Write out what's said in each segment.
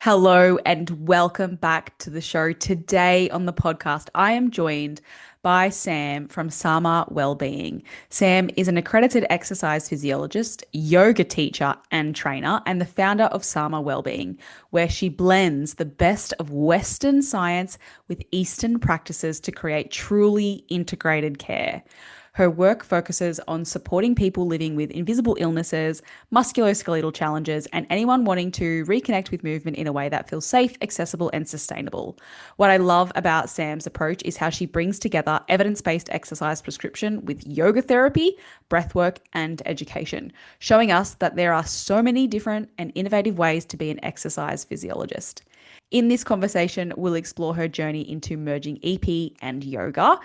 Hello and welcome back to the show. Today on the podcast, I am joined by Sam from Sama Wellbeing. Sam is an accredited exercise physiologist, yoga teacher, and trainer, and the founder of Sama Wellbeing, where she blends the best of Western science with Eastern practices to create truly integrated care. Her work focuses on supporting people living with invisible illnesses, musculoskeletal challenges, and anyone wanting to reconnect with movement in a way that feels safe, accessible, and sustainable. What I love about Sam's approach is how she brings together evidence based exercise prescription with yoga therapy, breathwork, and education, showing us that there are so many different and innovative ways to be an exercise physiologist. In this conversation, we'll explore her journey into merging EP and yoga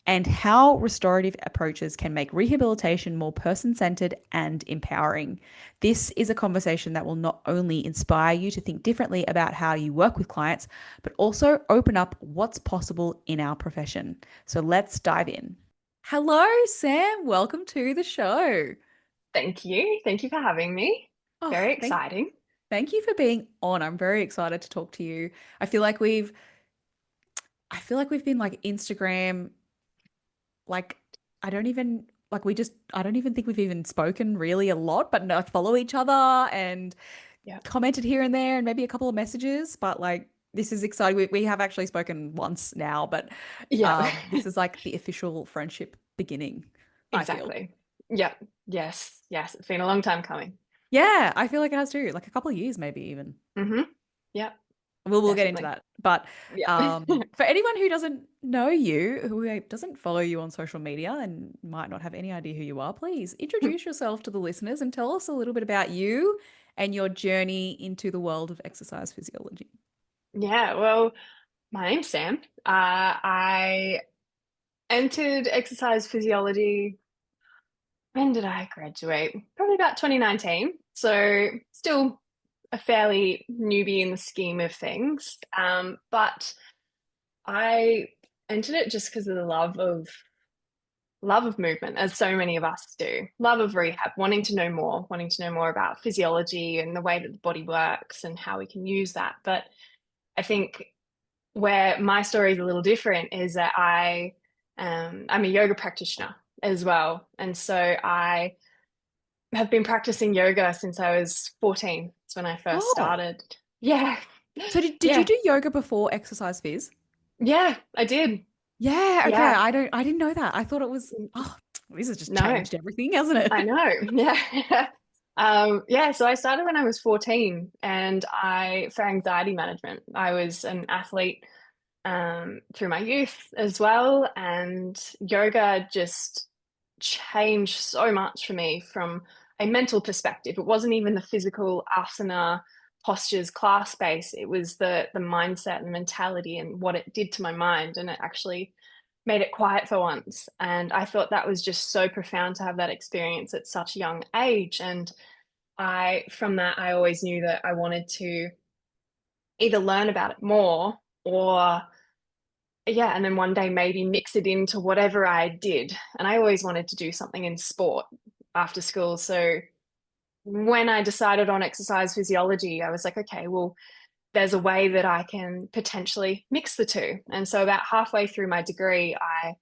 and how restorative approaches can make rehabilitation more person centered and empowering. This is a conversation that will not only inspire you to think differently about how you work with clients, but also open up what's possible in our profession. So let's dive in. Hello, Sam. Welcome to the show. Thank you. Thank you for having me. Oh, Very thank exciting. thank you for being on. I'm very excited to talk to you. I feel like we've I feel like we've been like Instagram like I don't even I don't even think we've even spoken really a lot, but no, follow each other and Yeah. commented here and there and maybe a couple of messages. But like this is exciting. We have actually spoken once now, but Yeah. this is like the official friendship beginning, I feel. Exactly. Yeah. Yes. Yes. It's been a long time coming. Yeah, I feel like it has too. Like a couple of years, maybe even. Mm-hmm. Yeah. We'll get into Definitely. that. But Yeah. for anyone who doesn't know you, who doesn't follow you on social media and might not have any idea who you are, please introduce yourself to the listeners and tell us a little bit about you and your journey into the world of exercise physiology. Yeah. Well, my name's Sam. I entered exercise physiology. When did I graduate? Probably about 2019. So still a fairly newbie in the scheme of things. But I entered it just because of the love of movement, as so many of us do. Love of rehab, wanting to know more about physiology and the way that the body works and how we can use that. But I think where my story is a little different is that I'm a yoga practitioner as well, and so I have been practicing yoga since I was 14. That's when I first Oh, started. Yeah, so did you yeah, do yoga before exercise phys? yeah. I did. Yeah, okay. Yeah. I didn't know that. I thought it was, oh, this has just No, changed everything, hasn't I it? know. Yeah. Yeah, so I started when I was 14 and for anxiety management, I was an athlete through my youth as well. And yoga just changed so much for me from a mental perspective. It wasn't even the physical asana postures class base. It was the mindset and the mentality and what it did to my mind. And it actually made it quiet for once. And I thought that was just so profound to have that experience at such a young age. And from that, I always knew that I wanted to either learn about it more or, yeah, and then one day maybe mix it into whatever I did. And I always wanted to do something in sport after school. So when I decided on exercise physiology, I was like, okay, well, there's a way that I can potentially mix the two. And so about halfway through my degree, I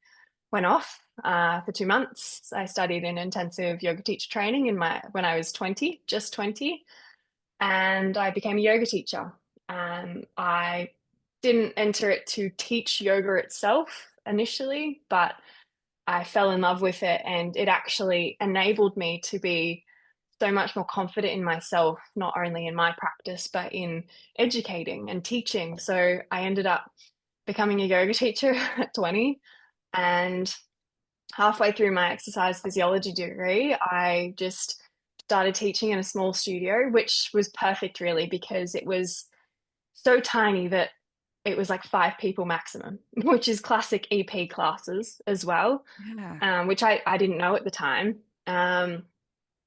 went off for 2 months. I studied in intensive yoga teacher training when I was 20, just 20, and I became a yoga teacher. I didn't enter it to teach yoga itself initially, but I fell in love with it, and it actually enabled me to be so much more confident in myself, not only in my practice, but in educating and teaching. So I ended up becoming a yoga teacher at 20. And halfway through my exercise physiology degree, I just started teaching in a small studio, which was perfect really because it was so tiny that it was like 5 people maximum, which is classic EP classes as well, Yeah. which I didn't know at the time. Um,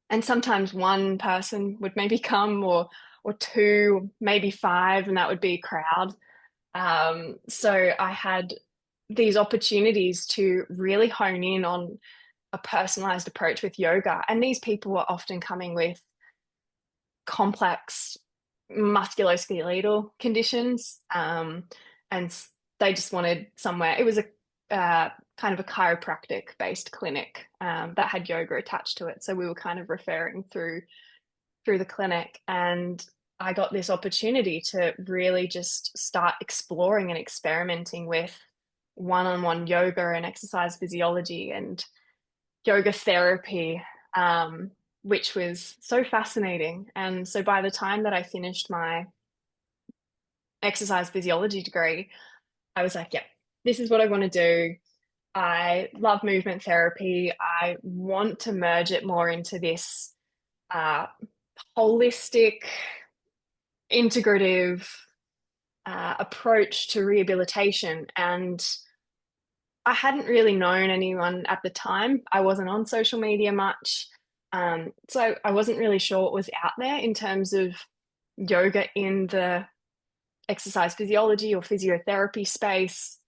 and sometimes one person would maybe come or two, maybe five, and that would be a crowd. So I had these opportunities to really hone in on a personalized approach with yoga. And these people were often coming with complex musculoskeletal conditions. And they just wanted somewhere. It was a kind of a chiropractic based clinic that had yoga attached to it. So we were kind of referring through the clinic, and I got this opportunity to really just start exploring and experimenting with one-on-one yoga and exercise physiology and yoga therapy, which was so fascinating. And so by the time that I finished my exercise physiology degree, I was like, yeah, this is what I want to do. I love movement therapy. I want to merge it more into this uh, holistic, integrative approach to rehabilitation. And I hadn't really known anyone at the time. I wasn't on social media much. So I wasn't really sure what was out there in terms of yoga in the exercise physiology or physiotherapy space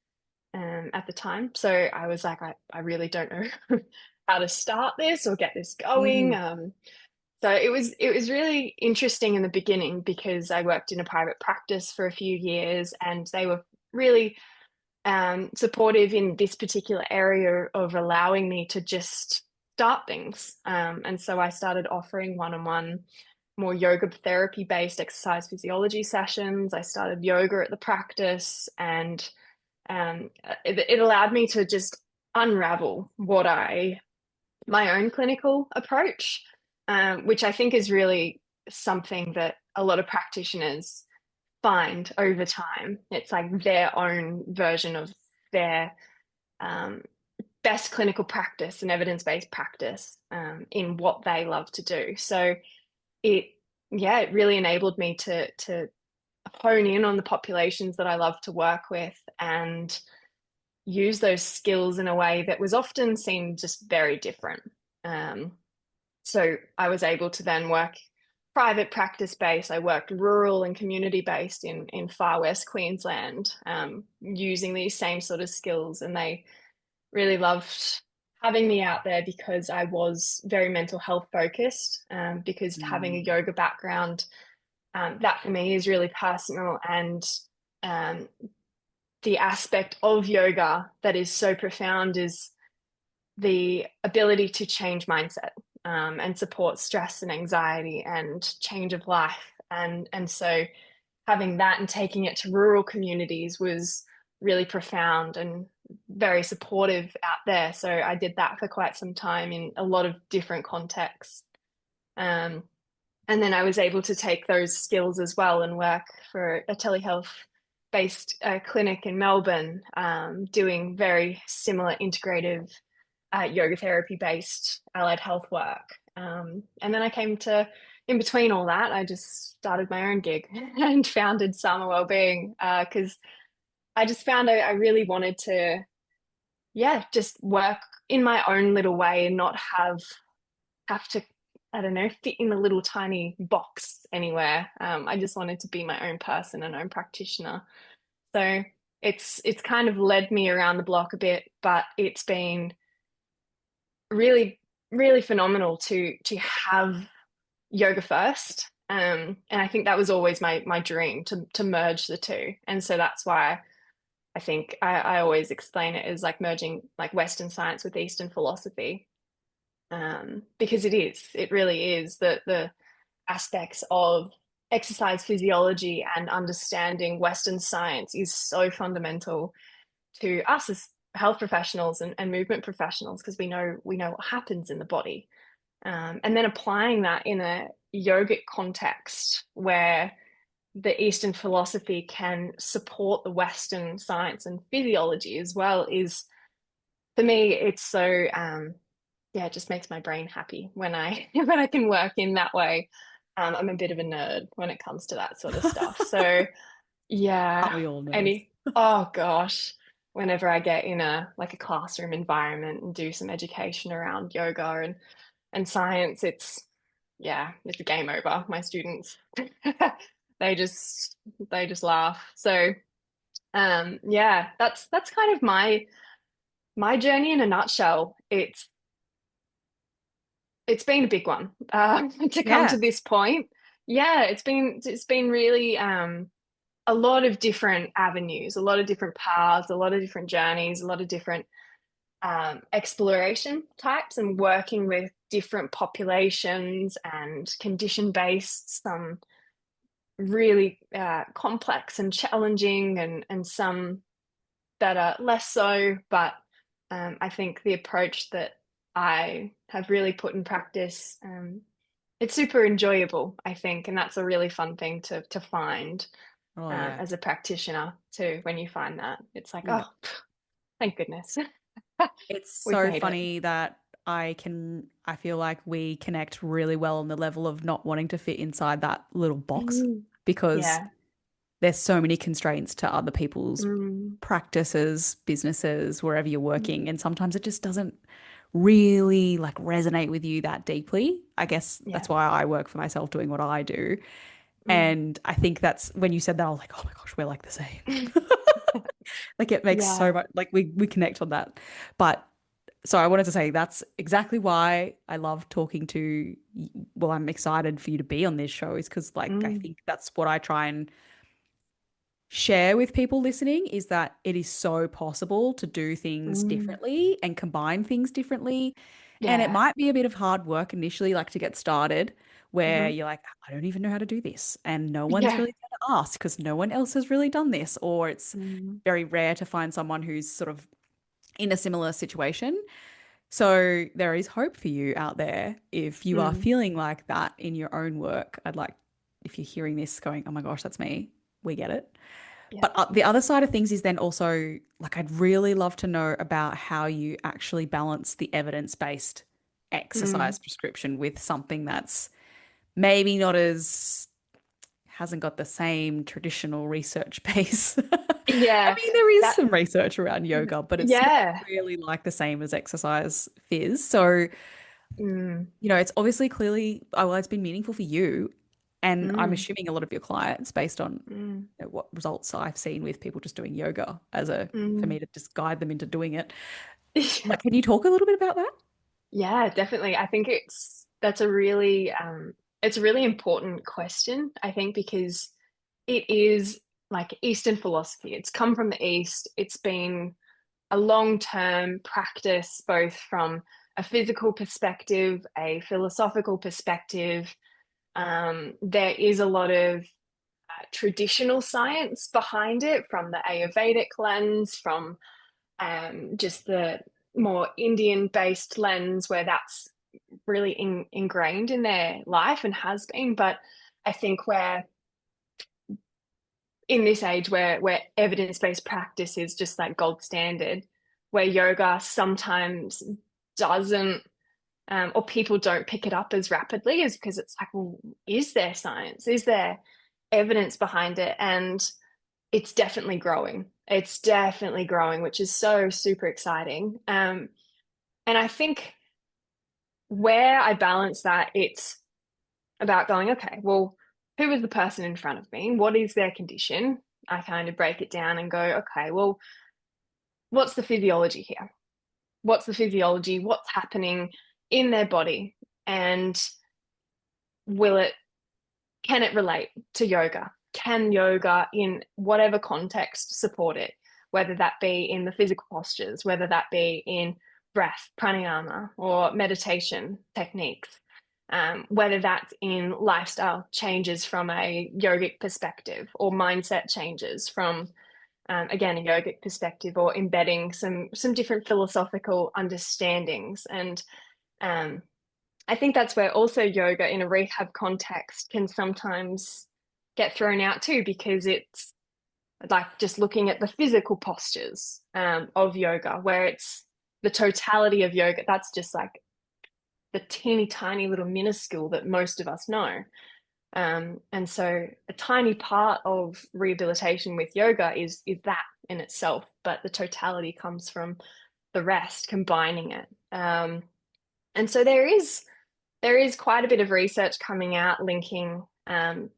at the time. So I was like, I really don't know how to start this or get this going. Mm. So it was really interesting in the beginning because I worked in a private practice for a few years, and they were really supportive in this particular area of allowing me to just start things. And so I started offering one-on-one, more yoga therapy based exercise physiology sessions. I started yoga at the practice, and it allowed me to just unravel my own clinical approach, which I think is really something that a lot of practitioners find over time. It's like their own version of their um, best clinical practice and evidence-based practice in what they love to do. So it, yeah, it really enabled me to hone in on the populations that I love to work with and use those skills in a way that was often seen just very different. Um, so I was able to then work private practice based. I worked rural and community based in far west Queensland, using these same sort of skills, and they really loved having me out there because I was very mental health focused. Because having a Mm. yoga background, that for me is really personal, and um, the aspect of yoga that is so profound is the ability to change mindset, and support stress and anxiety and change of life. And so having that and taking it to rural communities was really profound and very supportive out there. So I did that for quite some time in a lot of different contexts. Um, and then I was able to take those skills as well and work for a telehealth based clinic in Melbourne, doing very similar integrative yoga therapy based allied health work. And then I came to, in between all that, I just started my own gig and founded Sama Wellbeing because I just found I really wanted to, yeah, just work in my own little way and not have to, I don't know, fit in a little tiny box anywhere. I just wanted to be my own person and own practitioner. So it's kind of led me around the block a bit, but it's been really, really phenomenal to have yoga first. And I think that was always my dream to merge the two. And so that's why I think I always explain it as like merging like Western science with Eastern philosophy. Because it really is the aspects of exercise physiology and understanding Western science is so fundamental to us as health professionals and movement professionals because we know what happens in the body, and then applying that in a yogic context where the Eastern philosophy can support the Western science and physiology as well is, for me, it's so yeah, it just makes my brain happy when I when I can work in that way. I'm a bit of a nerd when it comes to that sort of stuff. So yeah, Aren't we all nerds? any oh gosh, whenever I get in a like a classroom environment and do some education around yoga and science, it's a game over. My students they just they just laugh. So yeah, that's kind of my journey in a nutshell. It's been a big one to come to Yeah. this point. Yeah, it's been really a lot of different avenues, a lot of different paths, a lot of different journeys, a lot of different exploration types, and working with different populations and condition-based, some really complex and challenging, and some that are less so. But I think the approach that I have really put in practice, it's super enjoyable, I think, and that's a really fun thing to find Oh yeah. as a practitioner too. When you find that, it's like, Yeah. oh, thank goodness It's we've so made it. funny that I feel like we connect really well on the level of not wanting to fit inside that little box Mm. because Yeah. there's so many constraints to other people's Mm. practices, businesses, wherever you're working. Mm. And sometimes it just doesn't really like resonate with you that deeply. I guess Yeah. that's why I work for myself doing what I do. Mm. And I think that's when you said that, I was like, oh my gosh, we're like the same. Like it makes so Yeah. much like we connect on that. But so I wanted to say that's exactly why I love talking to, well, I'm excited for you to be on this show is because like I Mm. think that's what I try and share with people listening is that it is so possible to do things Mm. differently and combine things differently. And it Yeah. might be a bit of hard work initially, like to get started, where Hmm. you're like, I don't even know how to do this. And no one's Yeah. really going to ask because no one else has really done this. Or it's Mm. very rare to find someone who's sort of in a similar situation. So there is hope for you out there if you are Mm. feeling like that in your own work. I'd like, if you're hearing this going, oh my gosh, that's me, we get it. Yeah. But the other side of things is then also like I'd really love to know about how you actually balance the evidence-based Mm. exercise prescription with something that's maybe not as hasn't got the same traditional research base. I Yeah. mean, there is That. some research around yoga, but it's not Yeah. really like the same as exercise phys. So, Mm. it's obviously clearly, oh, well, it's been meaningful for you. And I'm Mm. assuming a lot of your clients, based on Mm. what results I've seen with people just doing yoga for Mm. me to just guide them into doing it. Like, can you talk a little bit about that? Yeah, definitely. I think that's a really it's a really important question, I think, because it is like Eastern philosophy. It's come from the East. It's been a long-term practice, both from a physical perspective, a philosophical perspective. There is a lot of traditional science behind it, from the Ayurvedic lens, from just the more Indian-based lens, where that's really ingrained in their life and has been. But I think we're in this age where evidence-based practice is just like gold standard, where yoga sometimes doesn't, or people don't pick it up as rapidly, is because it's like, well, is there science? Is there evidence behind it? And it's definitely growing. It's definitely growing, which is so super exciting. And I think where I balance that, it's about going, okay, well, who is the person in front of me? What is their condition? I kind of break it down and go, okay, well, what's the physiology here? What's the physiology? What's happening in their body? And will it, can it relate to yoga? Can yoga in whatever context support it? Whether that be in the physical postures, whether that be in breath, pranayama, or meditation techniques, whether that's in lifestyle changes from a yogic perspective, or mindset changes from, again, a yogic perspective, or embedding some different philosophical understandings. And um, I think that's where also yoga in a rehab context can sometimes get thrown out too, because it's like just looking at the physical postures of yoga, where it's the totality of yoga. That's just like the teeny tiny little minuscule that most of us know. And so a tiny part of rehabilitation with yoga is that in itself, but the totality comes from the rest, combining it. And so there is quite a bit of research coming out linking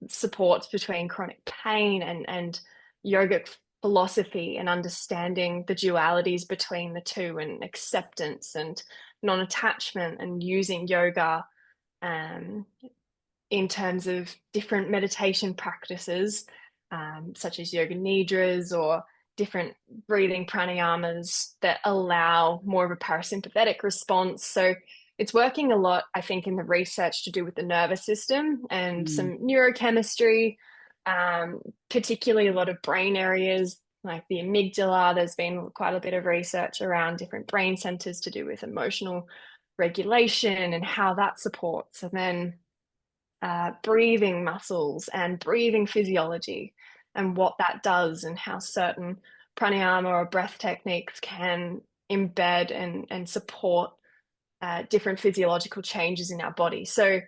supports between chronic pain and yogic philosophy, and understanding the dualities between the two, and acceptance and non-attachment, and using yoga um, in terms of different meditation practices, such as yoga nidras or different breathing pranayamas that allow more of a parasympathetic response. So it's working a lot, I think, in the research to do with the nervous system and Mm. some neurochemistry, particularly a lot of brain areas like the amygdala. There's been quite a bit of research around different brain centers to do with emotional regulation and how that supports. And then breathing muscles and breathing physiology and what that does and how certain pranayama or breath techniques can embed and support different physiological changes in our body. So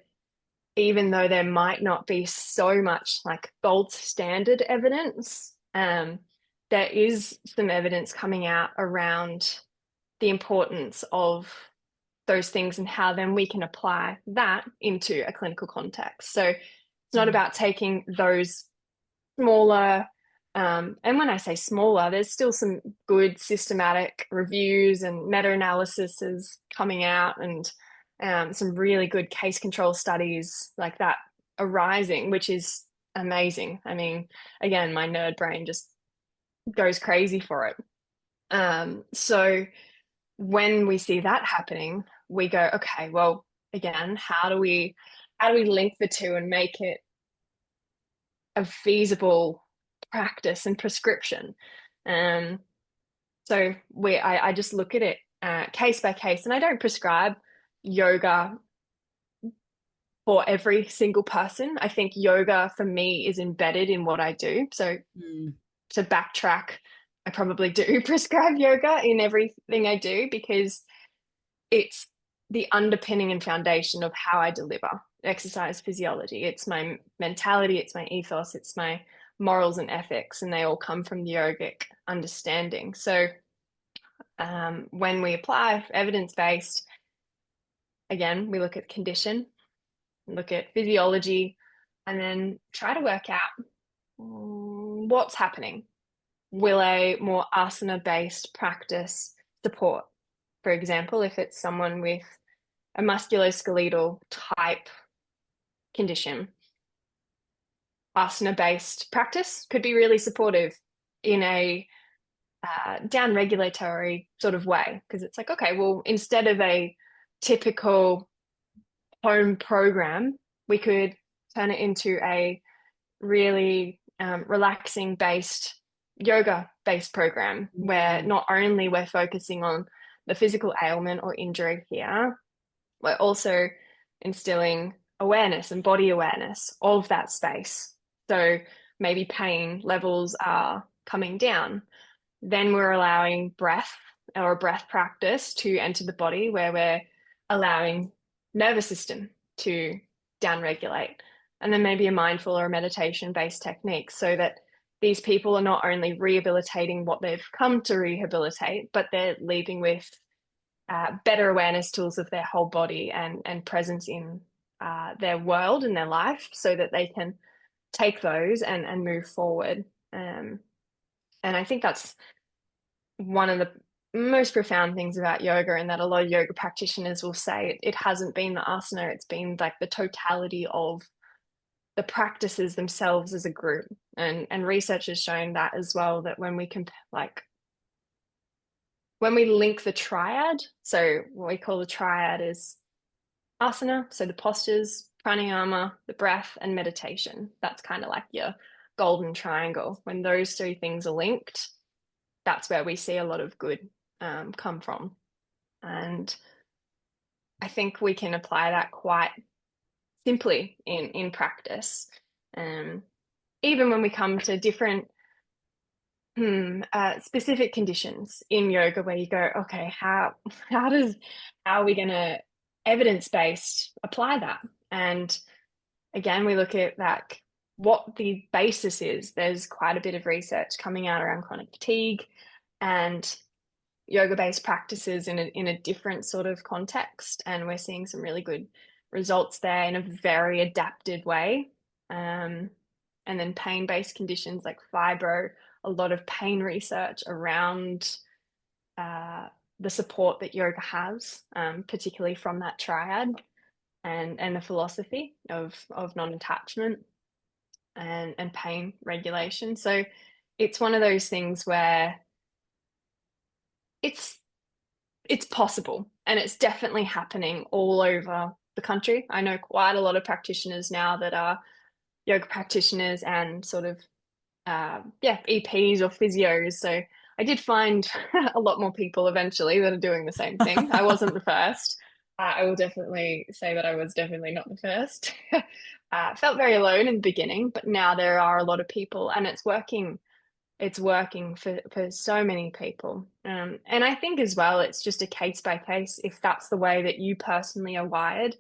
even though there might not be so much like gold standard evidence, there is some evidence coming out around the importance of those things and how then we can apply that into a clinical context. So it's not Mm. about taking those smaller, and when I say smaller, there's still some good systematic reviews and meta-analysis coming out and some really good case control studies like that arising, which is amazing. I mean, again, my nerd brain just goes crazy for it. So when we see that happening, we go, okay, well, again, how do we link the two and make it a feasible practice and prescription? Um, so I just look at it case by case, and I don't prescribe yoga for every single person. I think yoga for me is embedded in what I do. So Mm. to backtrack, I probably do prescribe yoga in everything I do because it's the underpinning and foundation of how I deliver exercise physiology. It's my mentality, it's my ethos, it's my morals and ethics, and they all come from the yogic understanding. So when we apply evidence based, again, we look at condition, look at physiology, and then try to work out what's happening. Will a more asana based practice support? For example, if it's someone with a musculoskeletal type condition, asana based practice could be really supportive in a down regulatory sort of way because it's like, okay, well, instead of a typical home program, we could turn it into a really relaxing based yoga based program where Mm. not only we're focusing on the physical ailment or injury here, we're also instilling awareness and body awareness of that space. So maybe pain levels are coming down. Then we're allowing breath or a breath practice to enter the body where we're allowing nervous system to downregulate. And then maybe a mindful or a meditation based technique so that these people are not only rehabilitating what they've come to rehabilitate, but they're leaving with better awareness tools of their whole body and presence in their world and their life so that they can take those and move forward. And I think that's one of the most profound things about yoga, and that a lot of yoga practitioners will say it hasn't been the asana, it's been like the totality of the practices themselves as a group. And research has shown that as well, that when we can like when we link the triad, so what we call the triad is asana, so the postures, pranayama, the breath, and meditation. That's kind of like your golden triangle. When those three things are linked, that's where we see a lot of good come from. And I think we can apply that quite simply in practice. Um, Even when we come to different specific conditions in yoga where you go, okay, how are we going to evidence based apply that? And again, we look at that what the basis is. There's quite a bit of research coming out around chronic fatigue and yoga based practices in a different sort of context, and we're seeing some really good results there in a very adapted way. And then pain based conditions like fibro, a lot of pain research around uh, the support that yoga has, particularly from that triad. and the philosophy of non-attachment and pain regulation. So it's one of those things where it's it's possible and it's definitely happening all over the country. I know quite a lot of practitioners now that are yoga practitioners and sort of EPs or physios. So I did find a lot more people eventually that are doing the same thing. I wasn't the first. I will definitely say that I was definitely not the first. Felt very alone in the beginning, but now there are a lot of people, and it's working. It's working for so many people. And I think as well, it's just a case by case. If that's the way that you personally are wired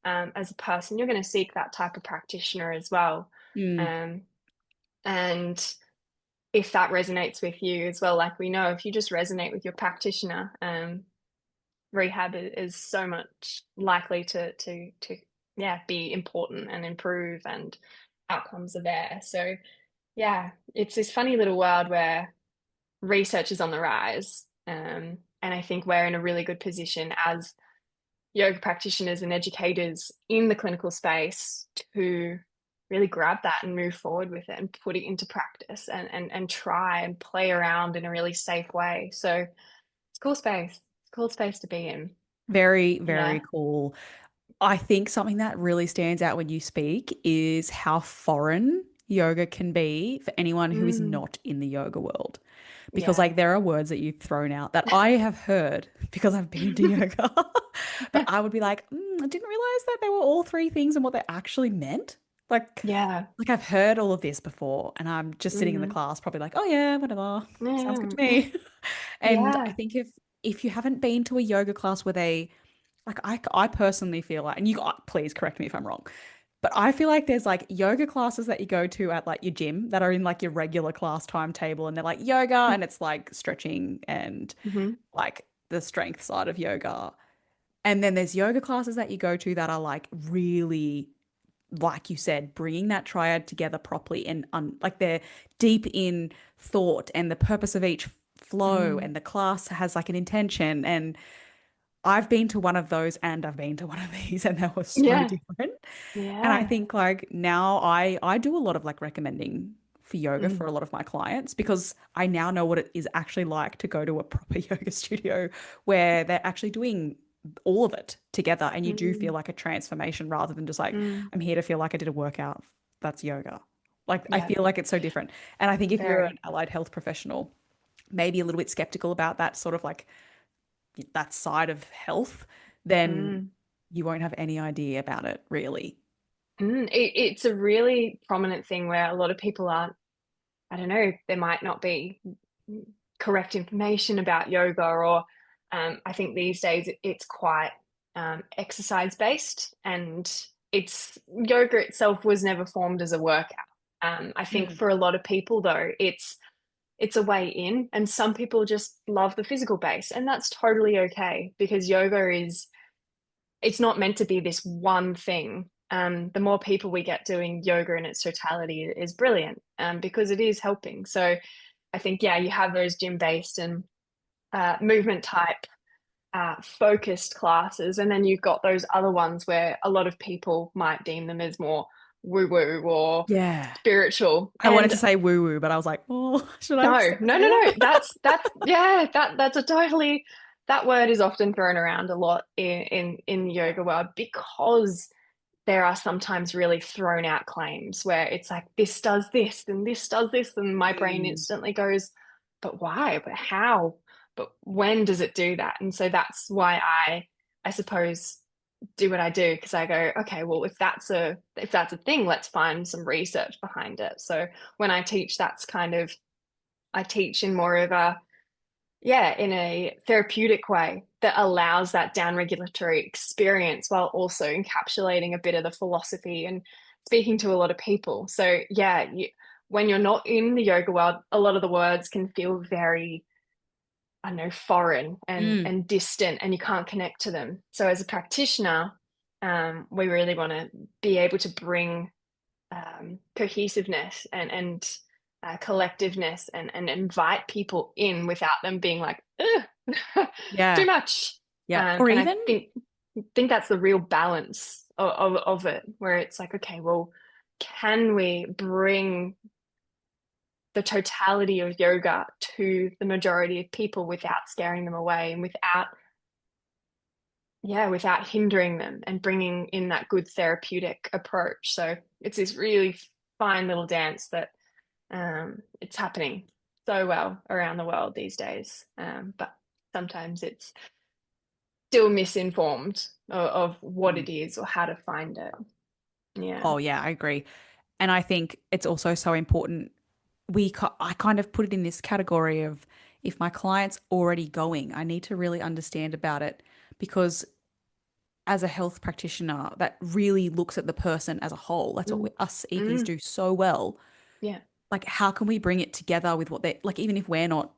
as a person, you're going to seek that type of practitioner as well. Mm, Um, and if that resonates with you as well, like we know, if you just resonate with your practitioner, rehab is so much likely to yeah, be important and improve, and outcomes are there. So yeah, it's this funny little world where research is on the rise. And I think we're in a really good position as yoga practitioners and educators in the clinical space to really grab that and move forward with it and put it into practice and try and play around in a really safe way. So it's a cool space. It's a cool space to be in. very, very Yeah. cool. I think something that really stands out when you speak is how foreign yoga can be for anyone who is Mm, not in the yoga world. Because yeah. like there are words that you've thrown out that I have heard because I've been to yoga. But I would be like, I didn't realize that they were all three things and what they actually meant. Like, Yeah. like I've heard all of this before, and I'm just sitting in the Mm, class, probably like, oh yeah, whatever, sounds good yeah. to me. And I Yeah. think if you haven't been to a yoga class where they like I personally feel like, and you please correct me if I'm wrong, but I feel like there's like yoga classes that you go to at like your gym that are in like your regular class timetable, and they're like yoga and it's like stretching and Mm-hmm. like the strength side of yoga. And then there's yoga classes that you go to that are like really, like you said, bringing that triad together properly and like they're deep in thought and the purpose of each flow, Mm, and the class has like an intention. And I've been to one of those and I've been to one of these, and they were so yeah. different. And I Yeah. think like now I do a lot of like recommending for yoga for Mm, a lot of my clients because I now know what it is actually like to go to a proper yoga studio where they're actually doing all of it together, and you do feel mm, like a transformation rather than just like mm. I'm here to feel like I did a workout. That's yoga. Like I Yeah. feel like it's so different. And I think if you're an Very. allied health professional, maybe a little bit skeptical about that sort of like that side of health, then Mm. you won't have any idea about it really. It's a really prominent thing where a lot of people aren't, I don't know, there might not be correct information about yoga, or I think these days it's quite exercise based, and it's yoga itself was never formed as a workout. I think Mm. for a lot of people though, it's a way in, and some people just love the physical base, and that's totally okay because yoga is it's not meant to be this one thing. The more people we get doing yoga in its totality is brilliant, because it is helping. So I think, yeah, you have those gym based and movement type focused classes, and then you've got those other ones where a lot of people might deem them as more woo woo or Yeah. spiritual. I wanted And to say woo woo, but I was like, oh, should I no, say no, no, no. it? That's yeah, that's a totally that word is often thrown around a lot in the yoga world because there are sometimes really thrown out claims where it's like this does this and this does this, and my brain Mm. instantly goes, but why? But how? But when does it do that? And so that's why I suppose do what I do, because I go, okay, well, if that's a thing, let's find some research behind it. So when I teach, that's kind of I teach in more of a yeah, in a therapeutic way that allows that down regulatory experience while also encapsulating a bit of the philosophy and speaking to a lot of people. So yeah, when you're not in the yoga world, a lot of the words can feel very, I don't know, foreign Mm. and distant, and you can't connect to them. So as a practitioner, we really want to be able to bring cohesiveness and collectiveness, and invite people in without them being like, ugh, too Yeah. much. Yeah. Or And I even think that's the real balance of it, where it's like, okay, well, can we bring the totality of yoga to the majority of people without scaring them away and without hindering them and bringing in that good therapeutic approach. So it's this really fine little dance that it's happening so well around the world these days. But sometimes it's still misinformed of what Mm. it is or how to find it. Yeah. Oh, yeah, I agree. And I think it's also so important. I kind of put it in this category of if my client's already going, I need to really understand about it because as a health practitioner that really looks at the person as a whole. That's what Mm. us EPs Mm. do so well. Yeah. Like, how can we bring it together with what they like, even if we're not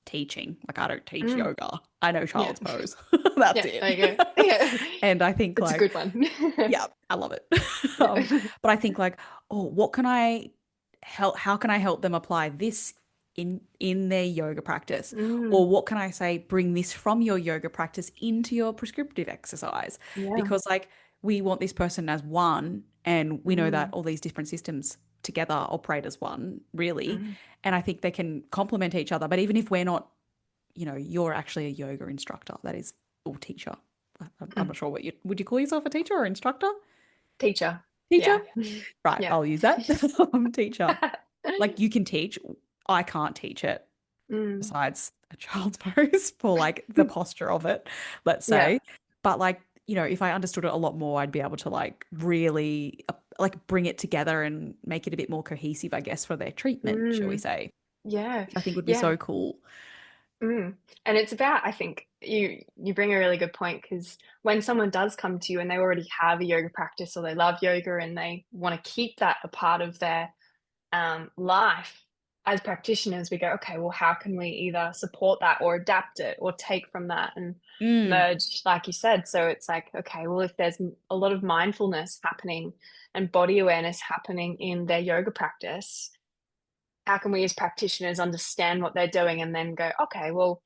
teaching? Like, I don't teach Mm. yoga, I know Yeah. child's pose. That's Yeah. it. There you go. Yeah. And I think, It's a like, good one. yeah, I love it. Yeah. But I think like, oh, what can I help? How can I help them apply this in their yoga practice? Mm. Or what can I say, bring this from your yoga practice into your prescriptive exercise? Yeah. Because like we want this person as one, and we know that Mm. all these different systems together operate as one, really. Mm. And I think they can complement each other. But even if we're not, you're actually a yoga instructor, that is, or teacher. I'm Mm. not sure what would you call yourself, a teacher or instructor? Teacher. Teacher? Yeah. Right, Yeah. I'll use that. Teacher. Like you can teach. I can't teach it Mm. besides a child's pose for like the posture of it, let's Yeah. say. But like, if I understood it a lot more, I'd be able to like really like bring it together and make it a bit more cohesive, I guess, for their treatment, shall we Mm. say, Yeah. which I think would be Yeah. so cool. Mm. And it's about, I think you bring a really good point because when someone does come to you and they already have a yoga practice or they love yoga and they want to keep that a part of their life, as practitioners, we go, okay, well, how can we either support that or adapt it or take from that and Mm, merge, like you said? So it's like, okay, well, if there's a lot of mindfulness happening and body awareness happening in their yoga practice, how can we as practitioners understand what they're doing and then go, okay, well,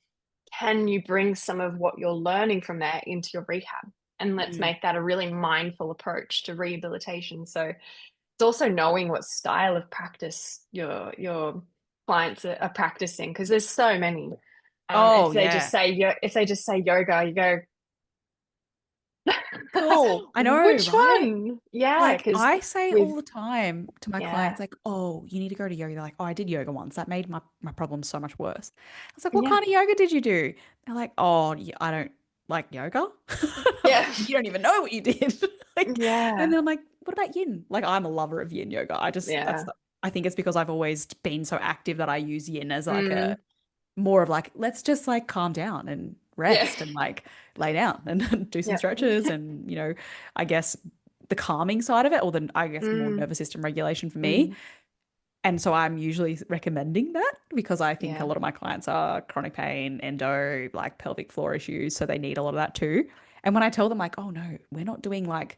can you bring some of what you're learning from there into your rehab? And let's mm. make that a really mindful approach to rehabilitation. So it's also knowing what style of practice your clients are practicing because there's so many. Oh, yeah. If they just say yoga, you go, Cool. I know, which right? one? Yeah, Like because I say with all the time to my yeah, clients, like, oh, you need to go to yoga. They're like, oh, I did yoga once. That made my problems so much worse. I was like, what yeah, kind of yoga did you do? They're like, oh, yeah, I don't like yoga. I'm like, yeah, you don't even know what you did. Like, and yeah, then I'm like, what about yin? Like, I'm a lover of yin yoga. yeah. I think it's because I've always been so active that I use yin as like a Mm, more of like, let's just like calm down and yeah, rest and like lay down and do some yeah. stretches and, I guess the calming side of it, or the, I guess, more Mm, nervous system regulation for me. mm, And so I'm usually recommending that because I think a yeah. lot of my clients are chronic pain, endo, like pelvic floor issues. So they need a lot of that too. And when I tell them, like, oh no, we're not doing like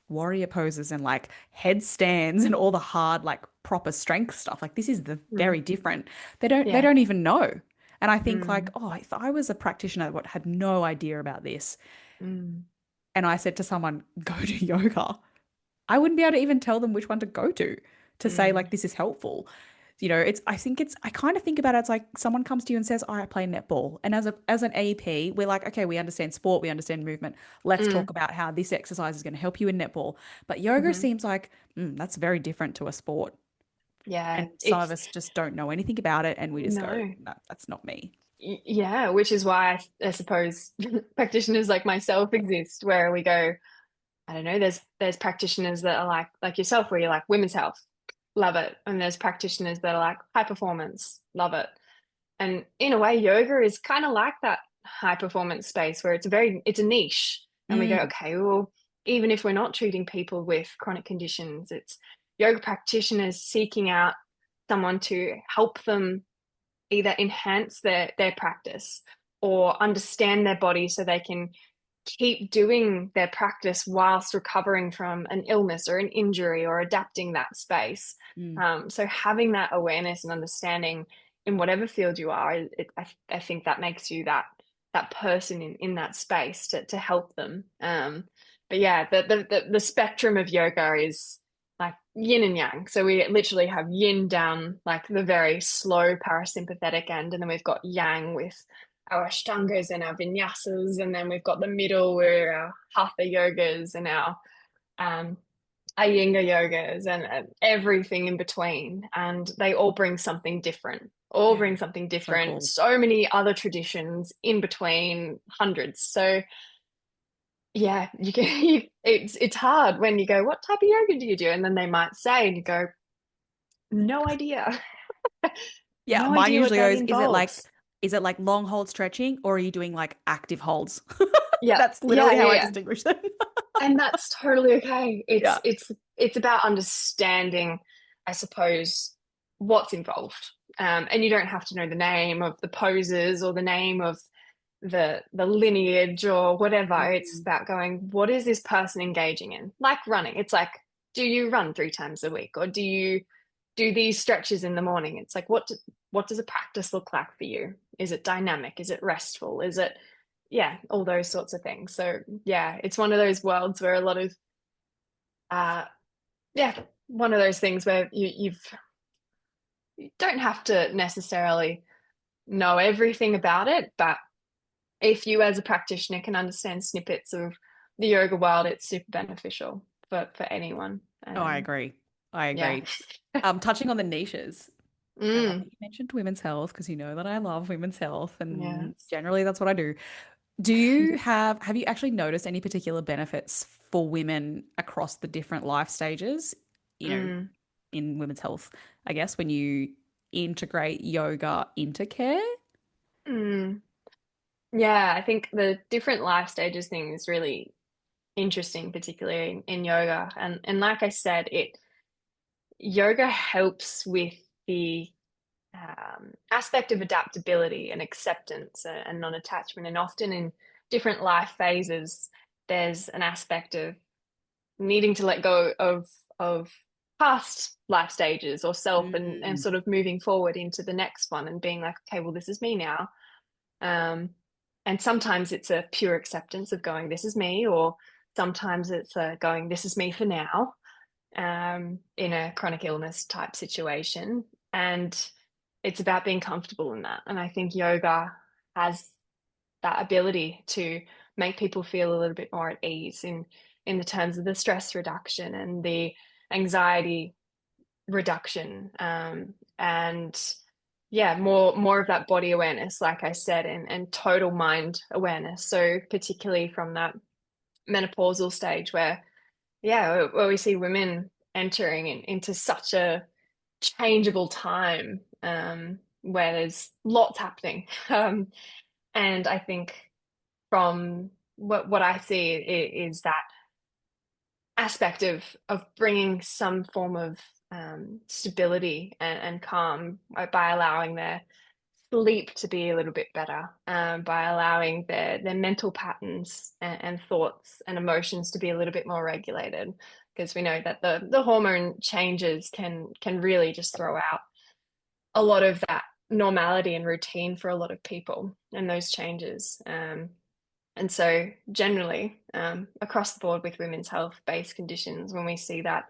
warrior poses and like headstands and all the hard like proper strength stuff. Like this is the Mm, very different. They yeah. don't even know. And I think like, Mm, oh, if I was a practitioner that had no idea about this mm, and I said to someone, go to yoga, I wouldn't be able to even tell them which one to say mm, like this is helpful. I kind of think about it, it's like someone comes to you and says, oh, I play netball. And as an AP, we're like, okay, we understand sport, we understand movement. Let's talk mm, about how this exercise is going to help you in netball. But yoga mhm. seems like that's very different to a sport. Yeah, And some of it's us just don't know anything about it and we just go, no. no, that's not me. Yeah, which is why I suppose practitioners like myself exist, where we go, I don't know, there's practitioners that are like yourself, where you're like women's health, love it, and there's practitioners that are like high performance, love it. And in a way, yoga is kind of like that high performance space where it's a niche. And we go, Mm, okay, well, even if we're not treating people with chronic conditions, it's yoga practitioners seeking out someone to help them either enhance their practice or understand their body so they can keep doing their practice whilst recovering from an illness or an injury or adapting that space. mm. So having that awareness and understanding in whatever field you are, I think that makes you that person in that space to help them. but yeah, the spectrum of yoga is like yin and yang. So we literally have yin down like the very slow parasympathetic end, and then we've got yang with our ashtangas and our vinyasas, and then we've got the middle where our hatha yogas and um Iyengar yogas and everything in between. And they all bring something different, all Yeah. bring something So different. cool. So many other traditions in between, hundreds. So yeah, you can, it's hard when you go, what type of yoga do you do? And then they might say, and you go, no idea. Yeah, No mine idea what usually that goes, involves. is it like long hold stretching or are you doing like active holds? Yeah, That's yeah, literally yeah, how I yeah. distinguish them. And that's totally okay. It's Yeah. it's it's about understanding, I suppose, what's involved. And you don't have to know the name of the poses or the name of the lineage or whatever. It's Mm. about going, what is this person engaging in? Like running. It's like, do you run 3 times a week, or do you do these stretches in the morning? It's like, what does a practice look like for you? Is it dynamic? Is it restful? Is it, yeah, all those sorts of things. So yeah, it's one of those worlds where a lot of uh yeah, one of those things where you don't have to necessarily know everything about it, but if you as a practitioner can understand snippets of the yoga world, it's super beneficial for anyone. Oh, I agree. I Yeah. agree. Touching on the niches, Mm, you mentioned women's health because you know that I love women's health and yes. generally that's what I do. Have you actually noticed any particular benefits for women across the different life stages, you know, Mm, in women's health, I guess, when you integrate yoga into care? mm. Yeah, I think the different life stages thing is really interesting, particularly in yoga. And like I said, it yoga helps with the aspect of adaptability and acceptance and non-attachment. And often in different life phases, there's an aspect of needing to let go of past life stages or self, and Mm. sort of moving forward into the next one and being like, okay, well, this is me now. Um, and sometimes it's a pure acceptance of going, this is me, or sometimes it's going, this is me for now, in a chronic illness type situation. And it's about being comfortable in that. And I think yoga has that ability to make people feel a little bit more at ease in the terms of the stress reduction and the anxiety reduction, and yeah, more of that body awareness, like I said, and total mind awareness. So particularly from that menopausal stage where, yeah, where we see women entering into such a changeable time, where there's lots happening. And I think from what I see is that aspect of bringing some form of stability and calm by allowing their sleep to be a little bit better, by allowing their mental patterns and thoughts and emotions to be a little bit more regulated, because we know that the hormone changes can really just throw out a lot of that normality and routine for a lot of people and those changes. And so, generally, across the board with women's health based conditions, when we see that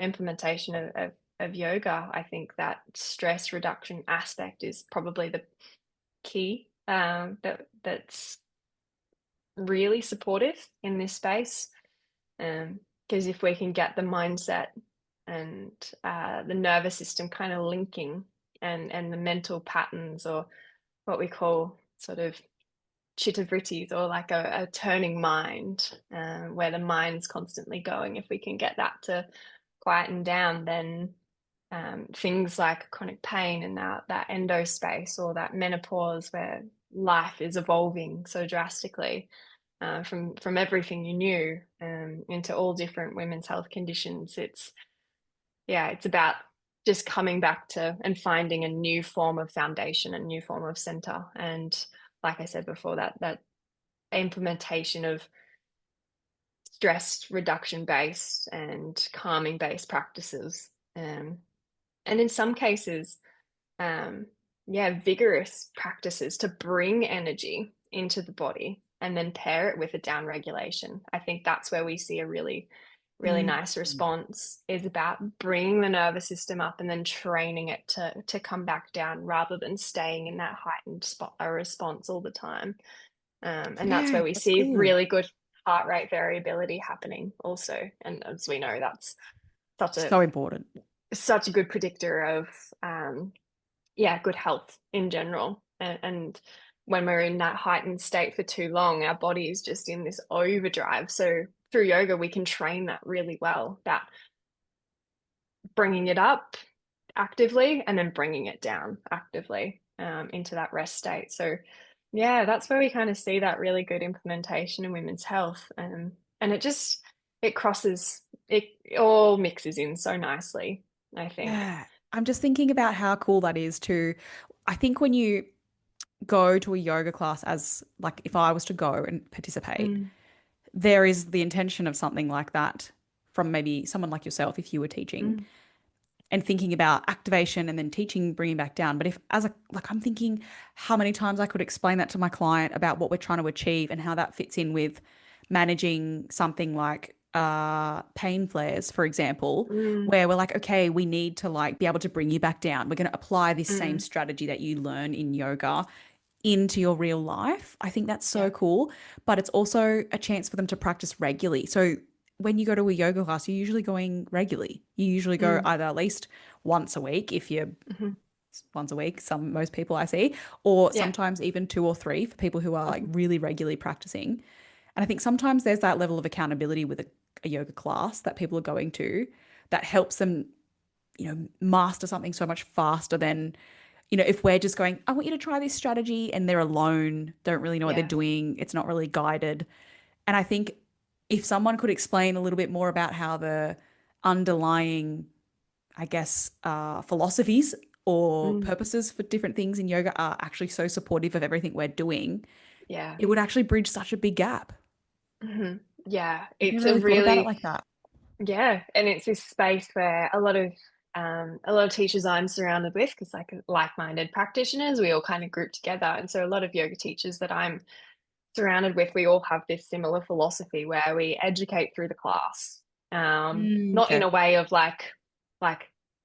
implementation of yoga, I think that stress reduction aspect is probably the key, that's really supportive in this space. Because if we can get the mindset and the nervous system kind of linking, and the mental patterns, or what we call sort of chitta vrittis, or like a turning mind, where the mind's constantly going. If we can get that to quieten down, then things like chronic pain and that endo space, or that menopause where life is evolving so drastically, from everything you knew, into all different women's health conditions. It's, yeah, it's about just coming back to and finding a new form of foundation, a new form of center. And like I said before, that implementation of stress reduction based and calming based practices. And in some cases, yeah, vigorous practices to bring energy into the body. and then pair it with a down regulation. I think that's where we see a really Mm. nice response, is about bringing the nervous system up and then training it to come back down rather than staying in that heightened spot a response all the time. And that's Yeah, where we that's see cool. really good heart rate variability happening also. And as we know, that's such a So important. such a good predictor of um, good health in general. And when we're in that heightened state for too long, our body is just in this overdrive. So through yoga, we can train that really well, that bringing it up actively and then bringing it down actively into that rest state. So, yeah, that's where we kind of see that really good implementation in women's health. And it crosses, it all mixes in so nicely, I think. Yeah. I'm just thinking about how cool that is too. I think when you go to a yoga class, as like if I was to go and participate, Mm, there is the intention of something like that from maybe someone like yourself if you were teaching mm, and thinking about activation and then teaching, bringing back down. But if, as a, like, I'm thinking how many times I could explain that to my client about what we're trying to achieve and how that fits in with managing something like pain flares, for example, mm, where we're like, okay, we need to like be able to bring you back down. We're going to apply this same mm. strategy that you learn in yoga into your real life. I think that's so Yeah. cool, but it's also a chance for them to practice regularly. So when you go to a yoga class, you're usually going regularly. You usually go Mm, either at least once a week if you're mhm. once a week, most people I see, or Yeah. sometimes even two or three for people who are like Mhm. really regularly practicing. And I think sometimes there's that level of accountability with a yoga class that people are going to that helps them, master something so much faster than if we're just going, I want you to try this strategy and they're alone, don't really know what they're Yeah. doing, it's not really guided. And I think if someone could explain a little bit more about how the underlying, I guess, philosophies or Mm, purposes for different things in yoga are actually so supportive of everything we're doing, yeah. it would actually bridge such a big gap. Hmm. Yeah. I've It's never a really thought about it really, like that. yeah. And it's this space where a lot of teachers I'm surrounded with, because like-minded practitioners, we all kind of group together. And so a lot of yoga teachers that I'm surrounded with, we all have this similar philosophy where we educate through the class. Not in Okay. a way of like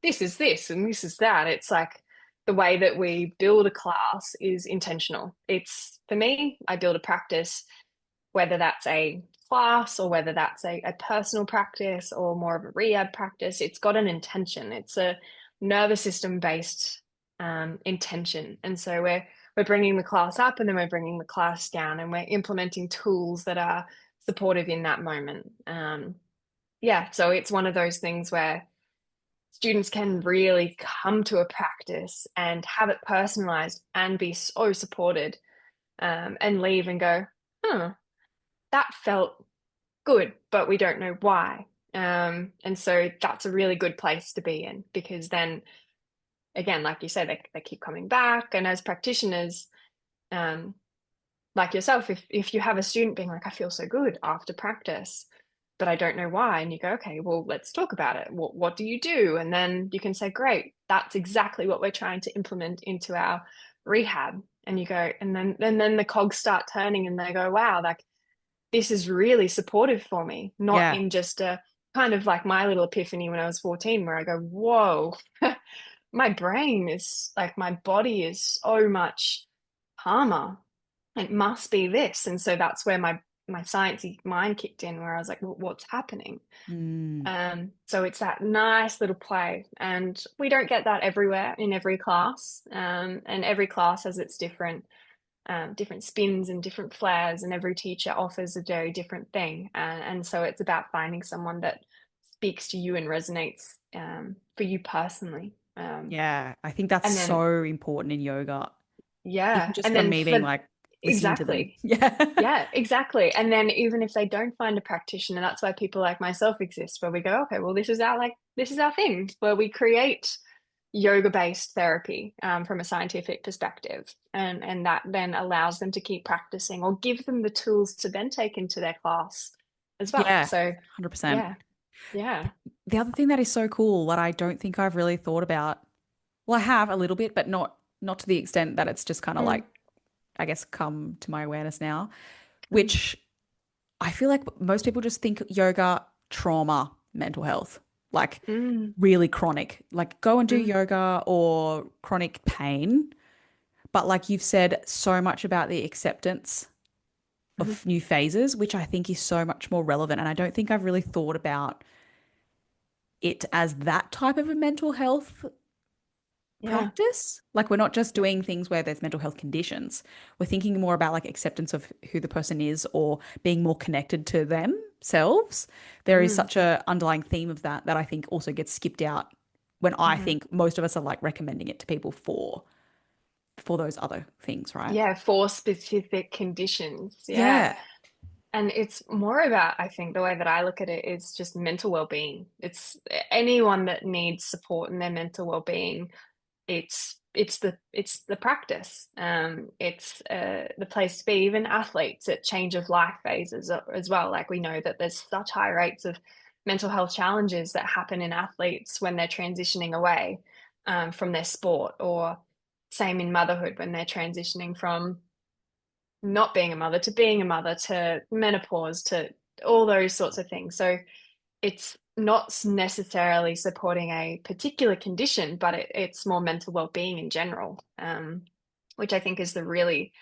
this is this and this is that. It's like the way that we build a class is intentional. It's for me, I build a practice, whether that's a class or whether that's a personal practice or more of a rehab practice. It's got an intention. It's a nervous system based intention. And so we're bringing the class up and then we're bringing the class down and we're implementing tools that are supportive in that moment. Yeah, so it's one of those things where students can really come to a practice and have it personalized and be so supported, and leave and go, huh, that felt good, but we don't know why. And so that's a really good place to be in, because then, again, like you said, they keep coming back. And as practitioners, um, like yourself, if you have a student being like, I feel so good after practice, but I don't know why, and you go, okay, well, let's talk about it. What do you do? And then you can say, great, that's exactly what we're trying to implement into our rehab. And you go, and then the cogs start turning, and they go, wow, like this is really supportive for me, not Yeah. in just a kind of like my little epiphany when I was 14, where I go, whoa, my brain is like, my body is so much calmer. It must be this. And so that's where my sciencey mind kicked in, where I was like, well, what's happening? Mm. So it's that nice little play, and we don't get that everywhere in every class. And every class has its different spins and different flares, and every teacher offers a very different thing. And so it's about finding someone that speaks to you and resonates for you personally. Yeah. I think that's And then, so important in yoga. Even yeah, just and from then me being for like listening to them. exactly. Yeah. Yeah, exactly. And then even if they don't find a practitioner, that's why people like myself exist, where we go, okay, well, this is our thing, where we create yoga-based therapy from a scientific perspective, and that then allows them to keep practicing or give them the tools to then take into their class as well. Yeah. So 100%. yeah, yeah, The other thing that is so cool that I don't think I've really thought about, well, I have a little bit, but not to the extent that it's just kind of mm, like, I guess, come to my awareness now. Mm. which I feel like most people just think yoga, trauma, mental health, like Mm. really chronic, like go and do Mm. yoga or chronic pain. But like you've said so much about the acceptance Mhm. of new phases, which I think is so much more relevant. And I don't think I've really thought about it as that type of a mental health Yeah. practice. Like we're not just Yeah. doing things where there's mental health conditions. We're thinking more about like acceptance of who the person is or being more connected to themselves. There is Mm. such a underlying theme of that that I think also gets skipped out when I Mhm. think most of us are like recommending it to people for those other things, right? Yeah, for specific conditions. Yeah. Yeah. And it's more about, I think, the way that I look at it is just mental well-being. It's anyone that needs support in their mental well-being. It's the practice. It's the place to be. Even athletes at change of life phases as well. Like we know that there's such high rates of mental health challenges that happen in athletes when they're transitioning away from their sport, or same in motherhood when they're transitioning from not being a mother to being a mother to menopause to all those sorts of things. So it's not necessarily supporting a particular condition, but it's more mental well-being in general, which I think is the really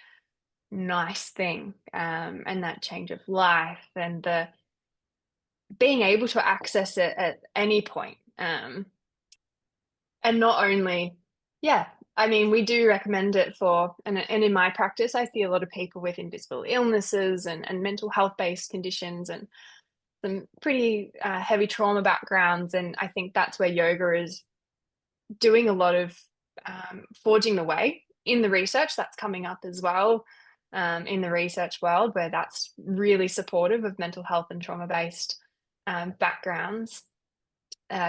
nice thing, and that change of life and the being able to access it at any point. And not only, yeah, I mean, we do recommend it for, and in my practice, I see a lot of people with invisible illnesses and mental health based conditions and some pretty heavy trauma backgrounds. And I think that's where yoga is doing a lot of forging the way in the research that's coming up as well, in the research world, where that's really supportive of mental health and trauma based backgrounds,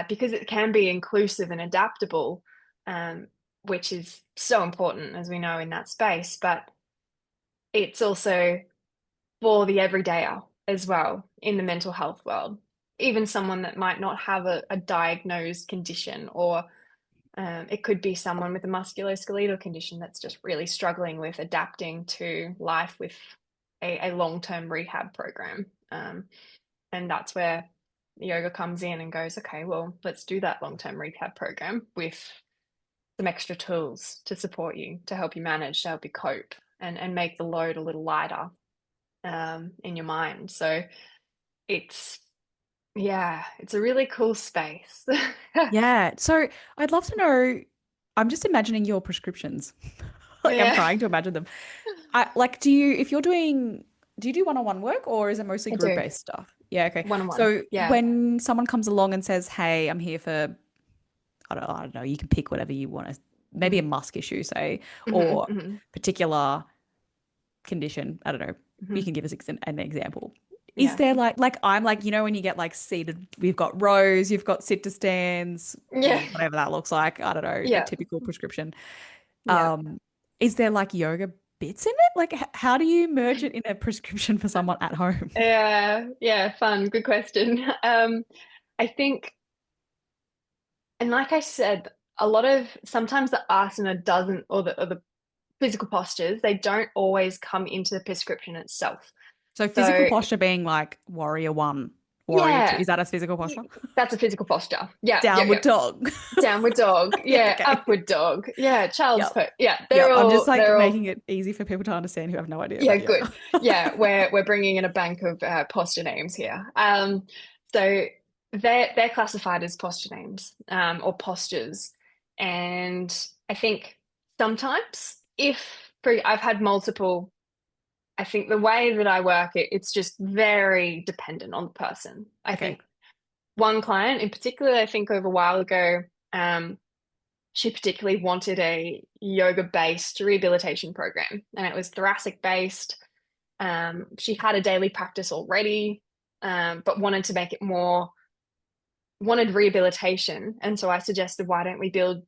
because it can be inclusive and adaptable, um, which is so important, as we know, in that space. But it's also for the everydayer as well in the mental health world. Even someone that might not have a diagnosed condition, or it could be someone with a musculoskeletal condition that's just really struggling with adapting to life with a long term rehab program. And that's where yoga comes in and goes, okay, well, let's do that long term rehab program with some extra tools to support you, to help you manage, to help you cope and make the load a little lighter, in your mind. So it's, yeah, it's a really cool space. Yeah. So I'd love to know, I'm just imagining your prescriptions. Like I'm Yeah, trying to imagine them. I like, do you, if you're doing, do you do one-on-one work or is it mostly I do. group-based stuff? Yeah, okay. One on one. So Yeah. when someone comes along and says, "Hey, I'm here for," I don't know, you can pick whatever you want to, maybe a Hmm. musk issue, say, Hmm. or Hmm. particular condition. I don't know. You Hmm. can give us an example. Is Yeah. there like I'm like, you know, when you get like seated, we've got rows, you've got sit to stands, Yeah. whatever that looks like. I don't know, a Yeah. typical prescription. Yeah. Um, is there like yoga bits in it? Like, how do you merge it in a prescription for someone at home? Yeah. Yeah. Fun. Good question. I think, and like I said, a lot of sometimes the asana doesn't, or the physical postures, they don't always come into the prescription itself. So physical So posture being like warrior one, warrior two. yeah, Is that a physical posture? that's a physical posture. Yeah. Yeah. Yeah. Downward dog. Downward dog. Yeah, Yeah. okay. Upward dog. Yeah. Child's Yep. pose. Yeah. Yep. I'm just like They're making all, it easy for people to understand who have no idea yeah, about good. yoga. Yeah. We're bringing in a bank of posture names here. So they're classified as posture names, or postures. And I think sometimes I've had multiple, I think the way that I work it's just very dependent on the person. I Okay. think one client in particular, I think over a while ago, um, she particularly wanted a yoga based rehabilitation program, and it was thoracic based. She had a daily practice already, but wanted to make it more, wanted rehabilitation. And so I suggested, why don't we build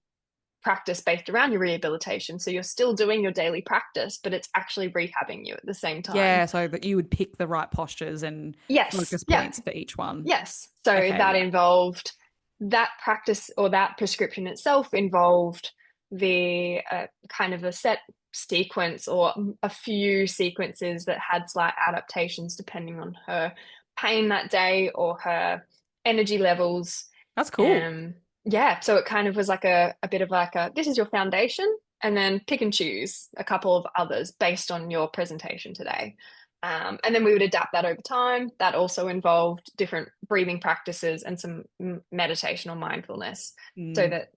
practice based around your rehabilitation? So you're still doing your daily practice, but it's actually rehabbing you at the same time. Yeah, so that you would pick the right postures and Yes. focus Yeah. points for each one. Yes. So Okay, that yeah. involved, that practice or that prescription itself involved the kind of a set. sequence or a few sequences that had slight adaptations depending on her pain that day or her energy levels. That's cool. Um, yeah, so it kind of was like a bit of like a this is your foundation, and then pick and choose a couple of others based on your presentation today. And then we would adapt that over time. That also involved different breathing practices and some meditation or mindfulness so Mm, that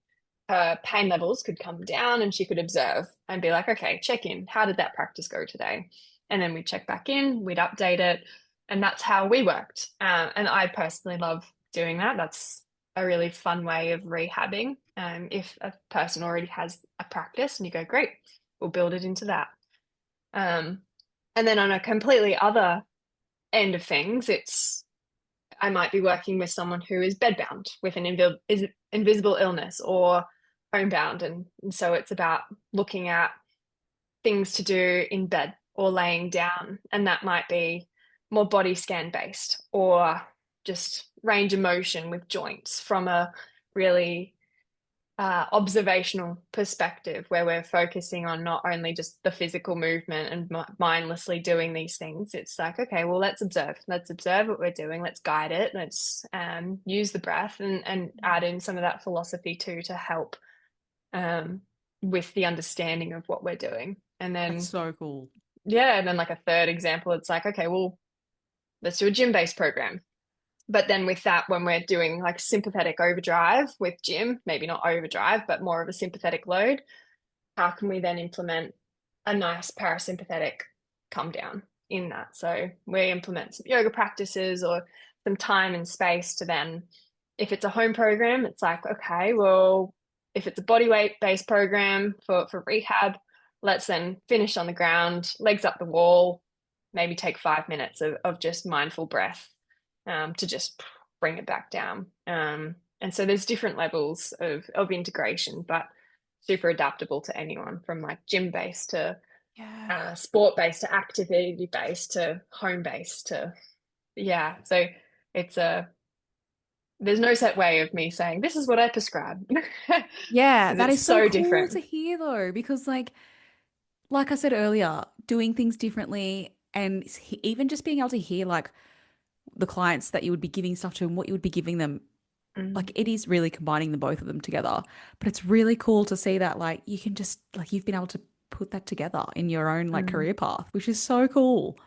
her pain levels could come down and she could observe and be like, okay, check in. How did that practice go today? And then we'd check back in, we'd update it. And that's how we worked. And I personally love doing that. That's a really fun way of rehabbing. If a person already has a practice and you go, great, we'll build it into that. Um, and then on a completely other end of things, it's I might be working with someone who is bedbound with an invisible illness or homebound. And so it's about looking at things to do in bed or laying down. And that might be more body scan based or just range of motion with joints from a really observational perspective where we're focusing on not only just the physical movement and mindlessly doing these things. It's like, okay, well, let's observe what we're doing, let's guide it, let's use the breath and add in some of that philosophy too to help um, with the understanding of what we're doing. And that's then so cool. yeah, and then like a third example, it's like, okay, well, let's do a gym-based program. But then with that, when we're doing like sympathetic overdrive with gym, maybe not overdrive, but more of a sympathetic load, how can we then implement a nice parasympathetic come down in that? So we implement some yoga practices or some time and space to then, if it's a home program, it's like, okay, well, if it's a body weight based program for rehab, let's then finish on the ground, legs up the wall, maybe take 5 minutes of just mindful breath to just bring it back down. And so there's different levels of integration, but super adaptable to anyone from like gym based to Yeah. sport based to activity based to home based to yeah. So it's a there's no set way of me saying this is what I prescribe because Yeah, that it's is so so cool to different. hear though, because like I said earlier, doing things differently and even just being able to hear like the clients that you would be giving stuff to and what you would be giving them, like Mm, it is really combining the both of them together. But it's really cool to see that like you can just like you've been able to put that together in your own like mm. career path, which is so cool.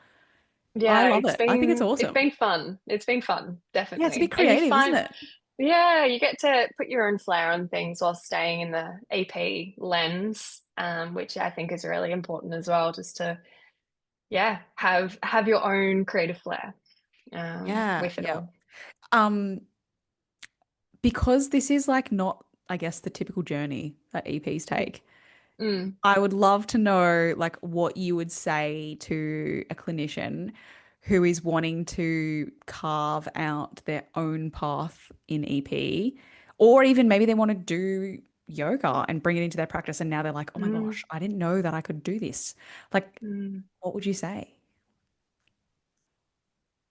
I Yeah, love it. I think it's it's awesome. been fun. It's been fun, Yeah, it's a bit definitely. And you creative, isn't find it? yeah, you get to put your own flair on things while staying in the EP lens, which I think is really important as well, just to yeah, have your own creative flair Yeah, with it yeah. all. Um, because this is like not, I guess, the typical journey that EPs take. Mm, I would love to know like what you would say to a clinician who is wanting to carve out their own path in EP, or even maybe they want to do yoga and bring it into their practice and now they're like, "Oh my mm, gosh, I didn't know that I could do this." Like, mm. what would you say?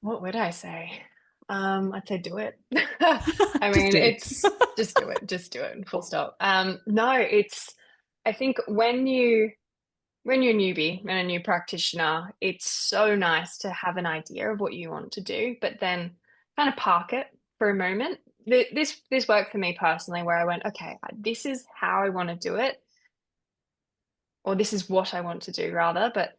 What would I say? I'd say do it. I Just mean, do. it's just do it, full stop. No, I think when you're a newbie and a new practitioner, it's so nice to have an idea of what you want to do, but then kind of park it for a moment. This worked for me personally, where I went, okay, this is how I want to do it, or this is what I want to do rather, but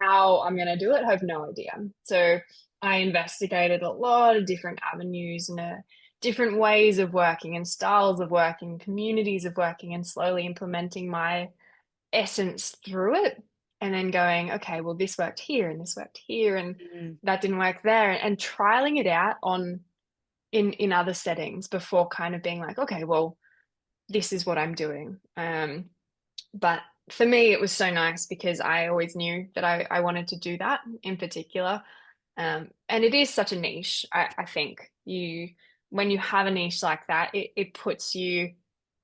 how I'm going to do it, I have no idea. So I investigated a lot of different avenues and different ways of working and styles of working, communities of working, and slowly implementing my essence through it. And then going, okay, well, this worked here and this worked here and Mm. that didn't work there, and trialing it out on in other settings before kind of being like, okay, well, this is what I'm doing. But for me, it was so nice because I always knew that I wanted to do that in particular. And it is such a niche, I think. When you have a niche like that, it puts you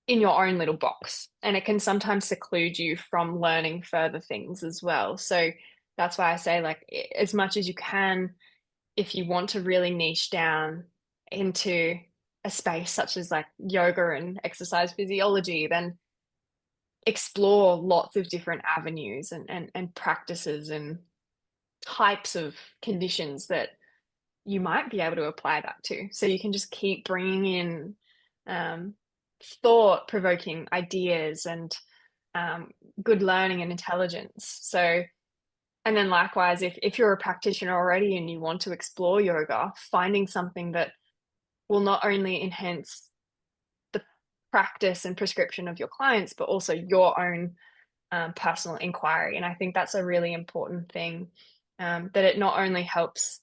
in your own little box and it can sometimes seclude you from learning further things as well. So that's why I say, like, as much as you can, if you want to really niche down into a space such as like yoga and exercise physiology, then explore lots of different avenues and practices and types of conditions that you might be able to apply that to. So you can just keep bringing in um, thought-provoking ideas and um, good learning and intelligence. So, and then likewise, if you're a practitioner already and you want to explore yoga, finding something that will not only enhance the practice and prescription of your clients, but also your own personal inquiry. And I think that's a really important thing, that it not only helps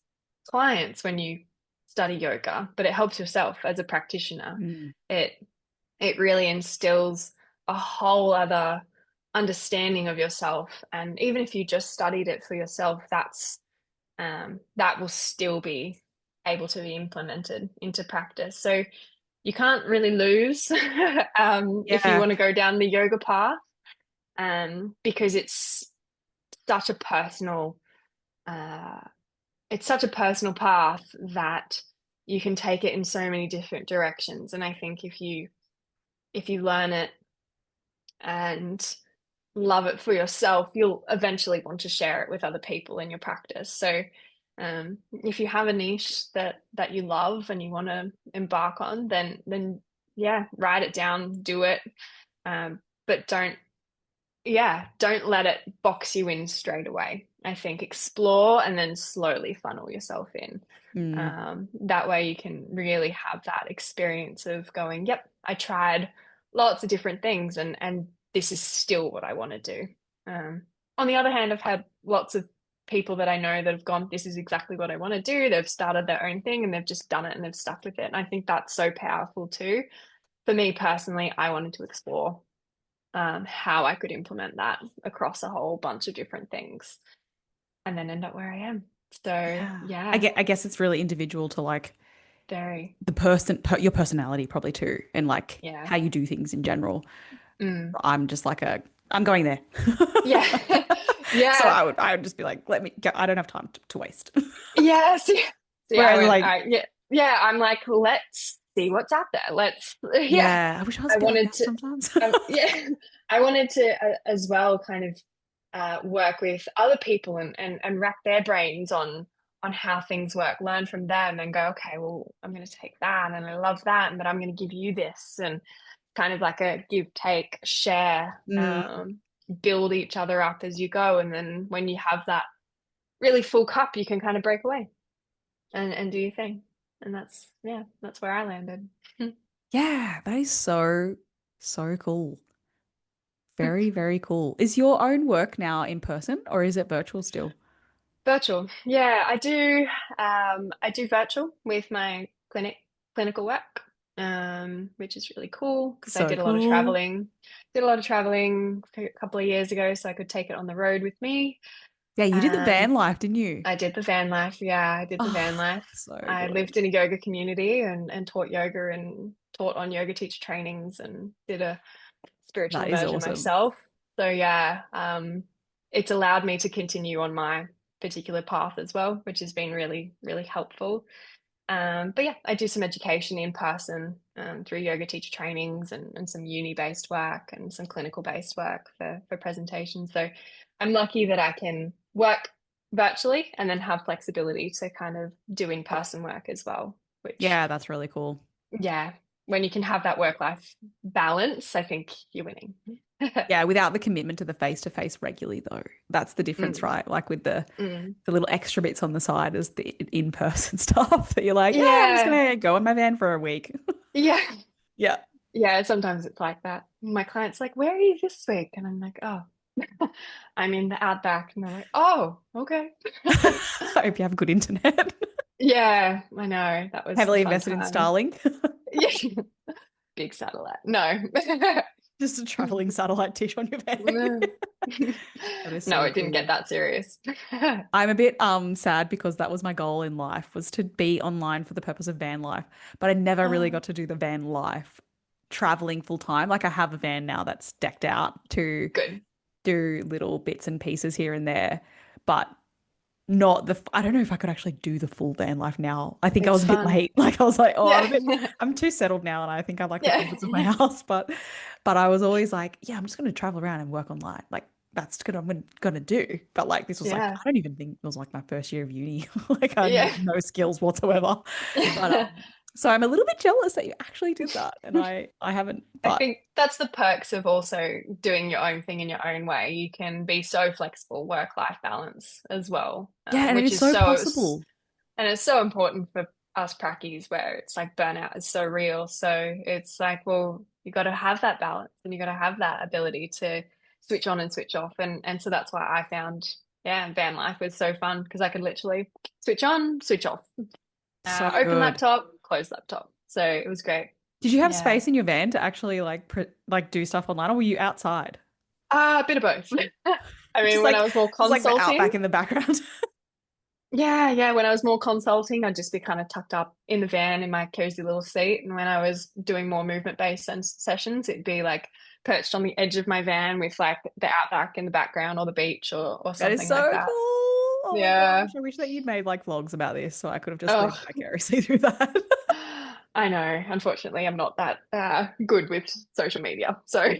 clients when you study yoga, but it helps yourself as a practitioner. Mm. It it really instills a whole other understanding of yourself. And even if you just studied it for yourself, that will still be able to be implemented into practice. So you can't really lose if you Yeah. want to go down the yoga path, because such a personal uh, it's such a personal path that you can take it in so many different directions. And I think if you learn it and love it for yourself, you'll eventually want to share it with other people in your practice. So if you have a niche that you love and you want to embark on, then yeah, write it down, do it. But don't let it box you in straight away. I think explore and then slowly funnel yourself in. Mm. That way you can really have that experience of going, yep, I tried lots of different things and this is still what I want to do. On the other hand, I've had lots of people that I know that have gone, this is exactly what I want to do. They've started their own thing and they've just done it and they've stuck with it. And I think that's so powerful too. For me personally, I wanted to explore how I could implement that across a whole bunch of different things and then end up where I am. So Yeah. yeah, I guess it's really individual to like very, the your personality probably too, and like yeah. how you do things in general. Mm. I'm just like I'm going there. Yeah. So Yeah. I would just be like, let me go. I don't have time to waste. Yeah. See, I Whereas went, like, yeah, I'm like, let's see what's out there. Yeah. yeah, I wish I was I a bit like wanted that to, sometimes. yeah, I wanted to as well kind of work with other people and rack their brains on how things work, learn from them and go, okay, well, I'm going to take that and I love that, but I'm going to give you this, and kind of like a give, take, share, Mm. build each other up as you go. And then when you have that really full cup, you can kind of break away and do your thing. And that's where I landed. Yeah, that is so cool. Very, very cool. Is your own work now in person or is it virtual still? Virtual. Yeah, I do. I do virtual with my clinical work, which is really cool because I So did a lot of cool. traveling. Did a lot of traveling a couple of years ago, so I could take it on the road with me. Yeah, you did the Um, van life, didn't you? I did the van life. Yeah, I did the van Oh, life. so I lived good. in a yoga community and taught yoga and taught on yoga teacher trainings and did a spiritual That is immersion awesome. myself. So yeah, it's allowed me to continue on my particular path as well, which has been really, really helpful. But yeah, I do some education in person through yoga teacher trainings and some uni-based work and some clinical-based work for presentations. So I'm lucky that I can work virtually and then have flexibility to kind of do in-person work as well, which, Yeah, that's really cool. yeah, when you can have that work-life balance, I think you're winning. Yeah, without the commitment to the face to face regularly though. That's the difference, Mm, right? Like with mm. the little extra bits on the side is the in-person stuff that you're like, yeah, I'm just Yeah, gonna go in my van for a week. yeah, Yeah. yeah. Sometimes it's like that. My client's like, "Where are you this week?" And I'm like, "Oh, I'm in the outback." And they're like, "Oh, okay." I hope you have good internet. Yeah, I know. That was a Heavily fun invested in time. Starlink. Yeah, big satellite. No. Just a traveling satellite dish on your van. No, That is no, so it didn't get cool. that serious. I'm a bit sad because that was my goal in life was to be online for the purpose of van life, but I never really Oh, got to do the van life traveling full time. Like I have a van now that's decked out to good. do little bits and pieces here and there, but not I don't know if I could actually do the full van life now. I think I was It's a bit fun. late. Like I was like, oh, Yeah. I'm too settled now, and I think I like the Yeah. comforts of my house. But I was always like, yeah, I'm just going to travel around and work online. Like that's good. I'm gonna do. But like this was like, Yeah. I don't even think it was like my first year of uni. Like I had Yeah. no skills whatsoever. But so I'm a little bit jealous that you actually did that, and I haven't. I But think that's the perks of also doing your own thing in your own way. You can be so flexible, work-life balance as well, yeah, and it which is is so possible. and it's so important for us prackies where it's like burnout is so real. So it's like, well, you got to have that balance and you got to have that ability to switch on and switch off. And so that's why I found, yeah, van life was so fun because I could literally switch on, switch off, So open good. laptop, close laptop. So it was great. Did you have Yeah. space in your van to actually like like do stuff online, or were you outside? A bit of both. I mean, Just when I like was more just like the consulting, outback in the background. yeah, when I was more consulting, I'd just be kind of tucked up in the van in my cozy little seat. And when I was doing more movement-based sessions, it'd be like perched on the edge of my van with like the outback in the background or the beach or That is something like so that. cool. Oh my Yeah. gosh. I wish that you'd made like vlogs about this so I could have just lived Oh, vicariously through that. I know. Unfortunately, I'm not that good with social media. So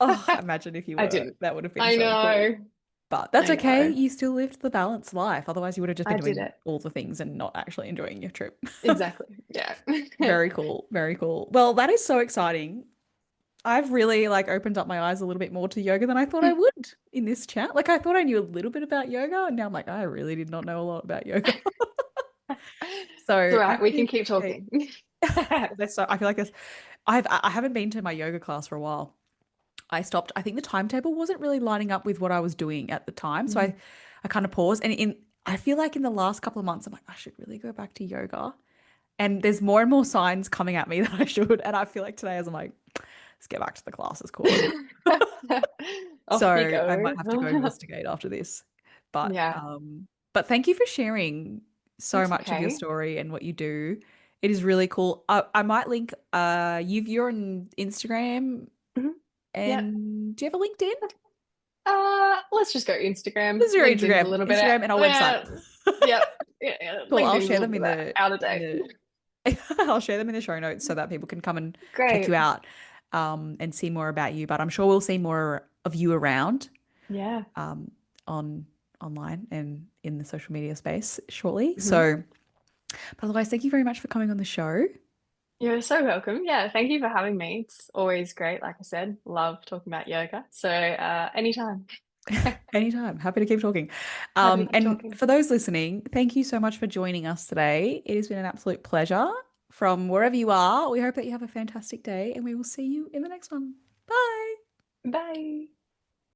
Oh, imagine if you I were. didn't. That would have been I so cool. know. But that's I okay. know. You still lived the balanced life. Otherwise, you would have just been I did doing it. all the things and not actually enjoying your trip. Exactly. Yeah. Very cool. Very cool. Well, that is so exciting. I've really like opened up my eyes a little bit more to yoga than I thought I would in this chat. Like I thought I knew a little bit about yoga, and now I'm like, I really did not know a lot about yoga. It's So all I right. We really can keep appreciate. talking. There's so I feel like there's I haven't been to my yoga class for a while. I stopped. I think the timetable wasn't really lining up with what I was doing at the time, so Mm. I kind of paused. And in I feel like in the last couple of months, I'm like, I should really go back to yoga. And there's more and more signs coming at me that I should. And I feel like today, as I'm like, let's get back to the classes, Court. Off you So I might go. have to go investigate after this. But Yeah, um, but thank you for sharing so it's much of your okay. story and what you do. It is really cool. I might link you're on Instagram, Mhm. Yeah. and do you have a LinkedIn? Let's just go Instagram. This is your LinkedIn's a Instagram, little bit out. Instagram and our website. Yeah, yep. Yeah, Cool. I'll LinkedIn's a share little them bit in the out of in date. the I'll share them in the show notes so that people can come and check Great. you out and see more about you. But I'm sure we'll see more of you around Yeah. um, on online and in the social media space shortly. hmm So, but otherwise, thank you very much for coming on the show. You're so welcome. Yeah, thank you for having me. It's always great. Like I said, love talking about yoga. So anytime. Anytime. Happy to keep talking. Happy to keep And talking. for those listening, thank you so much for joining us today. It has been an absolute pleasure. From wherever you are, we hope that you have a fantastic day and we will see you in the next one. Bye. Bye.